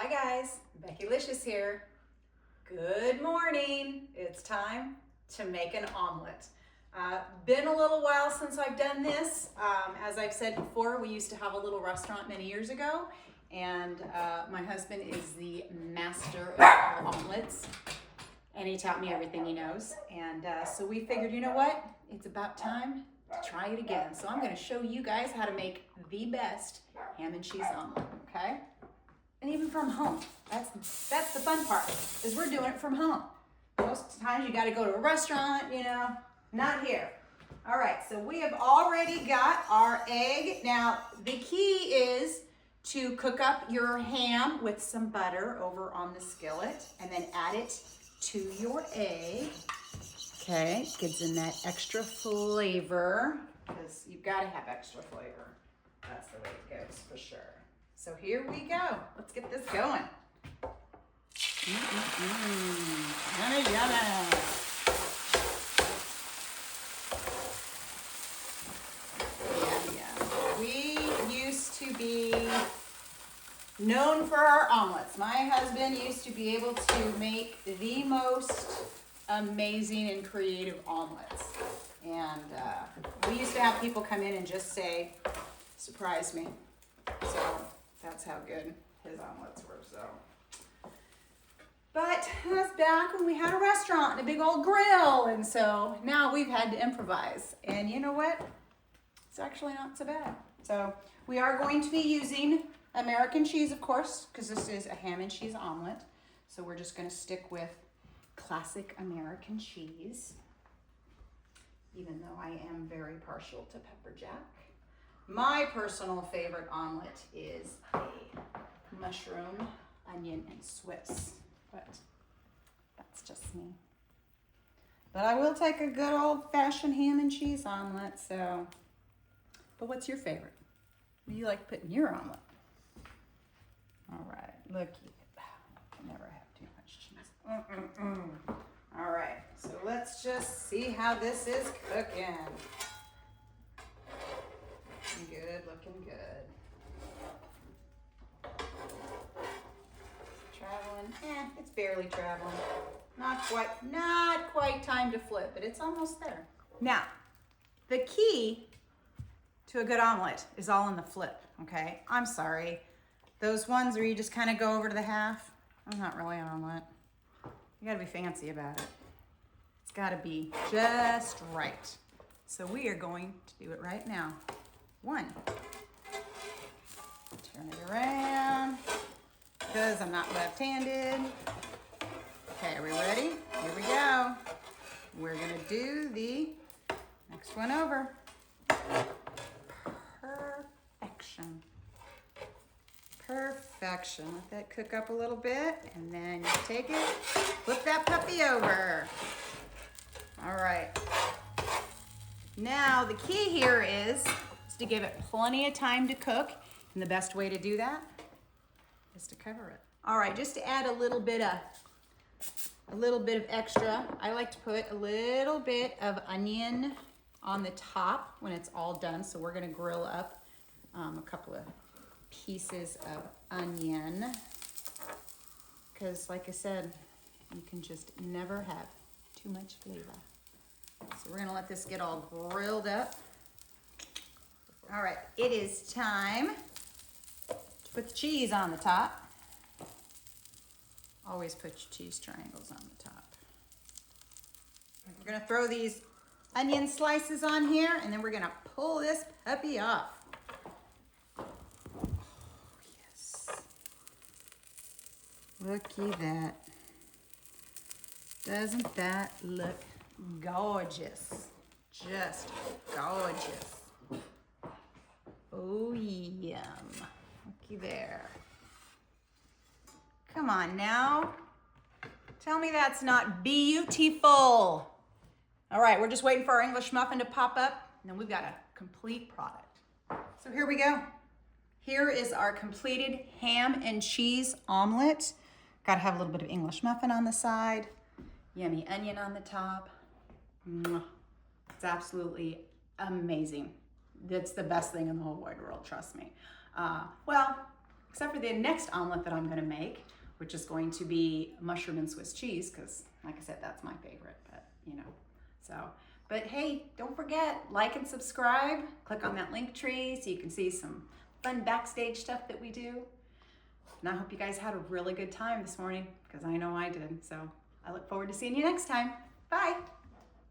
Hi guys, Becki-licious here. Good morning. It's time to make an omelet. Been a little while since I've done this. As I've said before, we used to have a little restaurant many years ago, and my husband is the master of omelets, and he taught me everything he knows. And so we figured, you know what? It's about time to try it again. So I'm going to show you guys how to make the best ham and cheese omelet, okay? And even from home. That's the fun part, is we're doing it from home. Most times you got to go to a restaurant, you know, not here. All right, so we have already got our egg. Now, the key is to cook up your ham with some butter over on the skillet and then add it to your egg. Okay, gives them that extra flavor, because you've got to have extra flavor. That's the way it goes for sure. So here we go. Let's get this going. Yummy, yummy. Yeah. We used to be known for our omelets. My husband used to be able to make the most amazing and creative omelets. And we used to have people come in and just say, surprise me. So that's how good his omelets were. So, but that's back when we had a restaurant and a big old grill, and so now we've had to improvise. And you know what? It's actually not so bad. So we are going to be using American cheese, of course, because this is a ham and cheese omelet. So we're just going to stick with classic American cheese, even though I am very partial to pepper jack. My personal favorite omelet is a mushroom, onion, and Swiss, but that's just me. But I will take a good old-fashioned ham and cheese omelet, so. But what's your favorite? What do you like putting in your omelet? All right, looky. Never have too much cheese. All right, so let's just see how this is cooking. Good, looking good. Traveling, it's barely traveling. Not quite time to flip, but it's almost there. Now, the key to a good omelet is all in the flip, okay? I'm sorry. Those ones where you just kind of go over to the half, I'm not really an omelet. You gotta be fancy about it. It's gotta be just right. So we are going to do it right now. One. Turn it around, because I'm not left-handed. Okay, are we ready? Here we go. We're gonna do the next one over. Perfection. Perfection. Let that cook up a little bit, and then you take it, flip that puppy over. All right. Now, the key here is to give it plenty of time to cook, and the best way to do that is to cover it. All right, just to add a little bit of extra, I like to put a little bit of onion on the top when it's all done. So we're gonna grill up a couple of pieces of onion, because like I said, you can just never have too much flavor. So we're gonna let this get all grilled up. All right, it is time to put the cheese on the top. Always put your cheese triangles on the top. We're gonna throw these onion slices on here, and then we're gonna pull this puppy off. Oh, yes. Looky that. Doesn't that look gorgeous? Just gorgeous. Oh, yum. Looky there. Come on now. Tell me that's not beautiful. All right, we're just waiting for our English muffin to pop up, and then we've got a complete product. So here we go. Here is our completed ham and cheese omelet. Got to have a little bit of English muffin on the side. Yummy onion on the top. It's absolutely amazing. That's the best thing in the whole wide world, trust me. Well, except for the next omelet that I'm gonna make, which is going to be mushroom and Swiss cheese, because like I said, that's my favorite, but you know, so. But hey, don't forget, like and subscribe. Click on that link tree so you can see some fun backstage stuff that we do. And I hope you guys had a really good time this morning, because I know I did. So I look forward to seeing you next time. Bye.